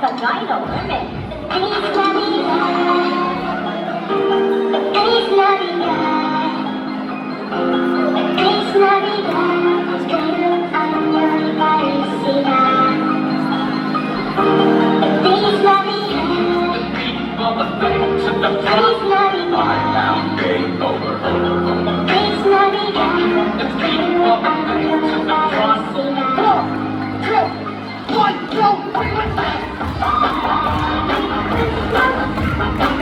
Vagina women. Feliz Navidad. Feliz Navidad. Feliz Navidad. Espero año y felicidad. Feliz Navidad. Feliz Navidad. Feliz Navidad. Espero año y felicidad. 1, 2, 3, let's go!